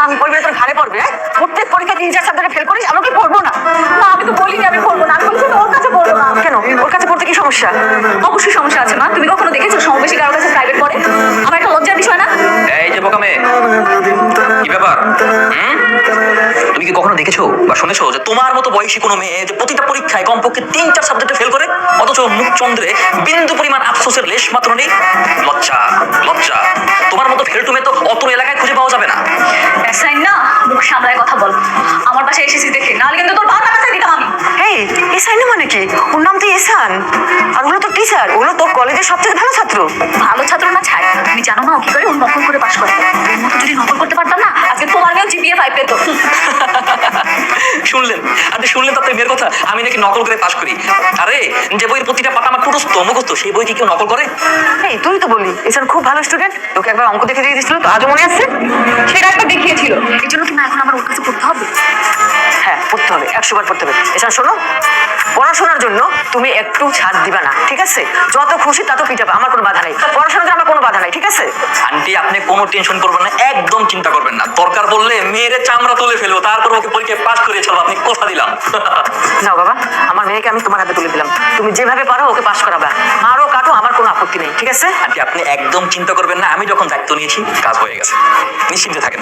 আমি পড়বে তোর ঘাড়ে পড়বে। প্রত্যেক পরীক্ষা 3-4 সাবজেক্টে ফেল করিস, আমাকে পড়বো না। না আমি তো বলিনি আমি পড়বো না, আমি বলছি আমি ওর কাছে পড়বো না। কেন? ওর কাছে পড়তে কি সমস্যা? অবশ্যই সমস্যা আছে মা, তুমি কখনো দেখেছো সমবেশী কারোর কাছে প্রাইভেট পড়ে? আমার একটা লজ্জার বিষয় না? এই যে বোকা মেয়ে, কি ব্যাপার? তুমি কি কখনো দেখেছো বা শুনেছো যে তোমার মতো বয়সী কোনো মেয়ে যে প্রতিটা পরীক্ষায় কমপক্ষে 3-4 সাবজেক্টে ফেল করে, অথচ মুখচন্দ্রে বিন্দু পরিমাণ আফসোসের লেশ মাত্র নেই? লজ্জা, লজ্জা। তোমার মতো ফেলটু মেয়ে তো অত এলাকায় খুঁজে পাওয়া যাবে না। অ্যাসাইন না, মুখ সামলায় কথা বল। আমার পাশে এসেছিস দেখে, নাহলে কিন্তু তোর বাবার কাছে দিতাম আমি। এই এসান মানে কি? ওর নাম তো এসান, আর ওগুলো তো টিচার, ওগুলো তোর কলেজের সবথেকে ভালো ছাত্র। ভালো ছাত্র না ছাই, তুমি জানো না ও কি করে? ও নকল করে পাশ করে। ওর মতো যদি নকল করতে পারতাম না, আজকে তোমার মেয়েও জিপিএ 5 পেতো। শুনলেন? আপনি শুনলেন তো আপনার মেয়ের কথা? আমি নাকি নকল করে পাশ করি? আরে যে বইয়ের প্রতিটা পাতা আমার মুখস্থ মুখস্থ, সেই বই কি কেউ নকল করে? এই তুই তো বললি এসান খুব ভালো স্টুডেন্ট, তোকে একবার অঙ্ক দেখে দিয়ে দিয়েছিল তো, আজও মনে আছে? সেটা একটা দেখিয়েছিল, এই জন্য কি না এখন আমার ওর কাছে পড়তে হবে? হ্যাঁ পড়তে হবে, 100 বার পড়তে হবে। এসান শোনো, পড়াশোনার জন্য তুমি একটু ছাড় দিবা না, ঠিক আছে? যত খুশি তত পিটাবে, আমার কোনো বাধা নেই। পড়াশোনার জন্য আমার কোনো বাধা নাই, ঠিক আছে? আন্টি আপনি কোনো টেনশন করবেন না, একদম চিন্তা করবেন না। দরকার বললে মেয়ের চামড়া তুলে ফেলবো, তারপর ওকে পরীক্ষায় পাস করে ছাড়বো। আপনি কথা দিলাম। নাও বাবা, আমার মেয়েকে আমি তোমার হাতে তুলে দিলাম, তুমি যেভাবে পারো ওকে পাস করাবা। আরো কাটো, আমার কোনো আপত্তি নেই, ঠিক আছে? আন্টি আপনি একদম চিন্তা করবেন না, আমি যখন দায়িত্ব নিয়েছি কাজ হয়ে গেছে, নিশ্চিন্তে থাকেন।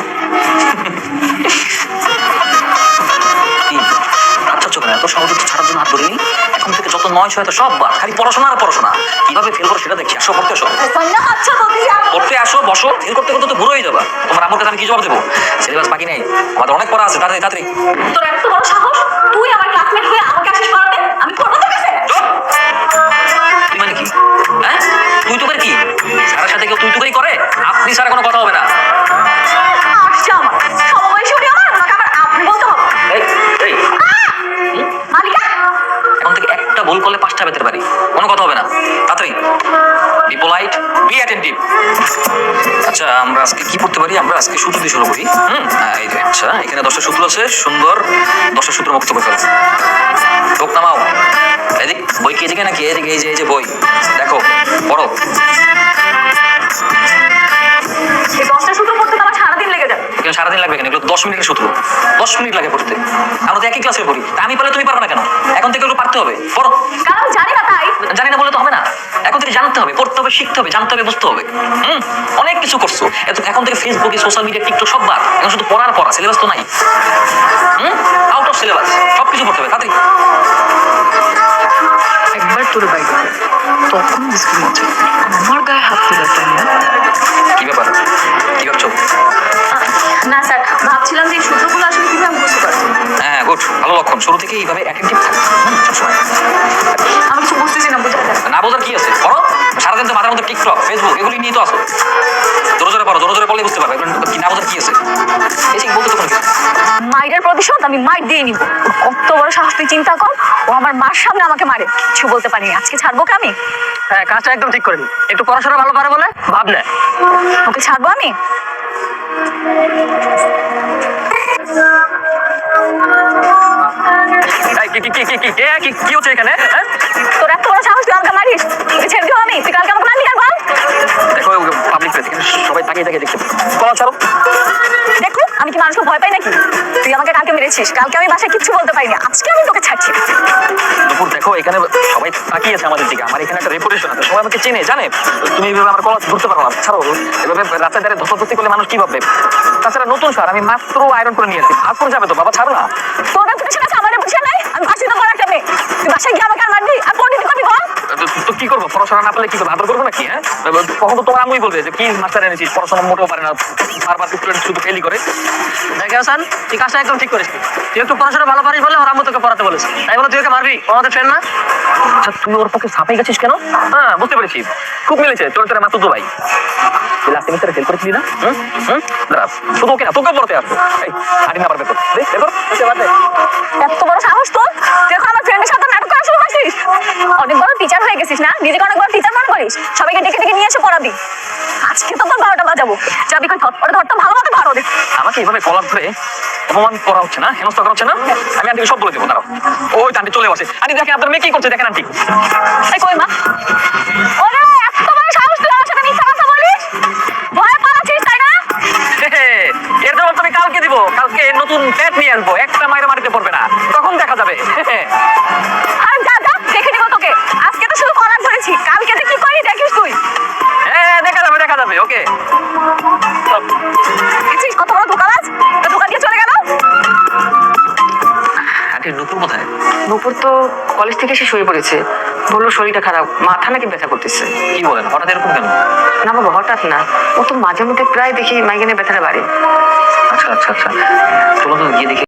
আচ্ছা চোখ না, এত সহজে তো ছাড়ার জন্য হাত ধরিনি। এখন থেকে যত 9-6 সব বাদ, খালি পড়াশোনা আর পড়াশোনা। কিভাবে ফেল করো সেটা দেখছি। আসো পড়তে আসো, না আচ্ছা বলতে যাও। পড়তে আসো, বসো। ফেল করতে করতে তো বুড়ো হয়ে যাবা। তোমার আমার কাছে আমি কি জবাব দেবো? সিলেবাস বাকি নেই, আমাদের অনেক পড়া আছে। তাড়াতাড়ি তাড়াতাড়ি। তোর এত বড় সাহস, তুই আমার ক্লাসমেট হয়ে আমাকে আসিস পড়াতে? আমি পড়বো তোর কাছে? চুপ! তুই মানে কি? হ্যাঁ, তুই তো করে কি? স্যারের সাথে কেউ তুই তো করে? আপনি ছাড়া কোনো কথা হবে না। আসছে আমার সমবয়সী উনি, আমার ওনাকে আমার আপনি বলতে হবে। এই এই মালিকা এখন থেকে একটা ভুল করলে 5টা বেতের বাড়ি, কোনো কথা হবে না। তাড়াতাড়ি। B polite, be attentive. আচ্ছা আমরা আজকে কি পড়তে পারি? আমরা আজকে সূত্র দিয়ে শুরু করি। এই যে আচ্ছা, এখানে 10টা সূত্র আছে, সুন্দর 10টা সূত্র মুক্ত করে ফেলো। ঢোক নামাও। এদিক বই কি এদিকে নাকি? এদিকে, এই যে বই দেখো, পড়ো। এই 10টা সূত্র পড়তে তো আমার সারাদিন লেগে যাবে। কেন সারাদিন লাগবে কেন? এগুলো 10 মিনিটের সূত্র, 10 মিনিট লাগে পড়তে। আমরা তো একই ক্লাসে পড়ি, তা আমি পারলে তুমি পারবে না কেন? এখন থেকে এগুলো পারতে হবে, পড়ো। কারণ জানি না তাই। জানি না বলে তো হবে না, এখন থেকে জানতে হবে, পড়তে হবে, শিখতে হবে, জানতে হবে, বুঝতে হবে। অনেক কিছু করছো এখন থেকে। ফেসবুকে, সোশ্যাল মিডিয়া, টিকটক সব বাদ, এখন শুধু পড়ার পড়া। সিলেবাস তো নাই, আউট অফ সিলেবাস। সব কিছু পড়তে হবে, তাড়াতাড়ি। একবার তোর বাইরে তখন স্কুল আছে, আমার গায়ে হাত তুলে না। কি ব্যাপার? কি ভাবছো? না স্যার, ভাবছিলাম যে এই সূত্রগুলো আসলে কিভাবে মুখস্থ করবো। হ্যাঁ গুড, ভালো লক্ষণ। শুরু থেকে এইভাবে অ্যাটেন্টিভ থাকবে সবসময়। আমি কিছু বুঝতেছি না, বুঝতে পারছি না বোঝার কি আছে? পড়ো। সারাদিন তো মাথার মধ্যে টিকটক, ফেসবুক এগুলি নিয়ে তো আসো। জোরে জোরে পড়ো, জোরে জোরে পড়লে বুঝতে পারবে কি না বোঝার কি আছে। এই যে বলতে তো কোনো কিছু। মাইরের প্রতিশোধ আমি মাইর দিয়ে নিব। কত বড় সাহস তুই চিন্তা কর, ও আমার মার সামনে আমাকে মারে, কিছু বলতে পারিনি। আজকে ছাড়বো কে আমি? হ্যাঁ কাজটা একদম ঠিক করেনি, একটু পড়াশোনা ভালো পারে বলে ভাব না। ওকে ছাড়বো আমি? কি হচ্ছে এখানে? তোর এত বড় সাহস, তুই আমাকে মারিস? তুই ছেড়ে দিও আমি? তুই কালকে আমাকে মারলি আর বল। দেখো পাবলিক প্লেস, এখানে সবাই তাকিয়ে তাকিয়ে দেখছে। বলো ছাড়ো। দেখো আমি কি মানুষকে ভয় পাই নাকি? তুই আমাকে কালকে মেরেছিস, কালকে আমি বাসায় কিচ্ছু বলতে পারিনি, আজকে আমি তোকে ছাড়ছি। দুপুর দেখো এখানে সবাই তাকিয়ে আছে আমাদের দিকে। আমার এখানে একটা রেপুটেশন আছে, সবাই আমাকে চেনে জানে। তুমি এইভাবে আমার কলা ধরতে পারো না, ছাড়ো। এভাবে রাস্তায় দাঁড়িয়ে ধস্তাধস্তি করলে মানুষ কি ভাববে? তাছাড়া নতুন সার, আমি মাত্র আয়রন করে নিয়েছি, ভাগ করে যাবে তো। বাবা ছাড়ো না। তোর রেপুটেশন আছে, আমার রেপুটেশন নাই। আমি ভাসিত করার একটা মেয়ে, তুই বাসায় গিয়ে আমাকে আর মারবি? আর কোন দিন করবি বল? তো কি করবো? পড়াশোনা না পারলে কি করবো? আদর করবো নাকি? হ্যাঁ, তখন তো তোমার আম্মুই বলবে যে কি মাস্টার এনেছিস, পড়াশোনা মোটেও পারে না, বারবার স্টুডেন্ট শুধু ফেলই করে। দেখ হাসান, তুই কাজটা একদম ঠিক করিস। তুই একটু পড়াশোনা ভালো পারিস বলে ওর আম্মু তোকে পড়াতে বলেছে, তাই বলে তুই ওকে মারবি? ও আমাদের ফ্রেন্ড না? আচ্ছা তুই ওর পক্ষে সাফাই গেছিস কেন? হ্যাঁ বুঝতে পেরেছি, খুব মিলেছে তোর মাত্র তো ভাই। লাস্ট সেমিস্টারে ফেল করেছিলি না? দাঁড়া, শুধু ওকে না, তোকেও পড়তে আসবো। এই আড়ি না পারবে তো এত বড় সাহস তোর? তুই এখন আমার ফ্রেন্ডের সাথে নাটক করা শুরু করছিস? অনেক বড় টিচার হয়ে গেছিস না? নিজেকে অনেক বড় টিচার মনে করিস? সবাইকে ডেকে ডেকে নিয়ে এসে পড়াবি। আজকে তো তোর 12টা বাজাবো। যাবি কই? ধরতে ভালো মতো ধরো। আমাকে এইভাবে কলার ধরে অপমান করা হচ্ছে না, হেনস্থা করা হচ্ছে না? আমি আন্টিকে সব বলে দেবো। দাঁড়াও, ওই আন্টি চলে আসে। আন্টি দেখেন আপনার মেয়ে কি করছে, দেখেন আন্টি। এই কই মা? ওরে এত বড় সাহস, তুই আমার সাথে মিথ্যা কথা বলিস? ভয় পাচ্ছিস তাই না? এর জন্য তুমি কালকে নতুন ব্যাট নিয়ে আসবো, একটা মাইরে মারিতে পড়বে না, তখন দেখা যাবে। আর যা যা, দেখে নিব তোকে। আজকে তো শুধু কলার ধরেছি, কালকে যে কি করি দেখিস তুই। হ্যাঁ, দেখা যাবে, ওকে। দেখছিস কত বড় দোকান তো দোকান দিয়ে চলে গেল। আন্টি নূপুর কোথায়? নূপুর তো কলেজ থেকে এসে শুয়ে পড়েছে, বললো শরীরটা খারাপ, মাথা নাকি ব্যথা করতেছে। কি বলেন, হঠাৎ এরকম কেন? না বাবা, হঠাৎ না, ও তো মাঝে মধ্যে প্রায় দেখি মাইগ্রেনের ব্যথাটা বাড়ে। আচ্ছা, চলো তো গিয়ে দেখি।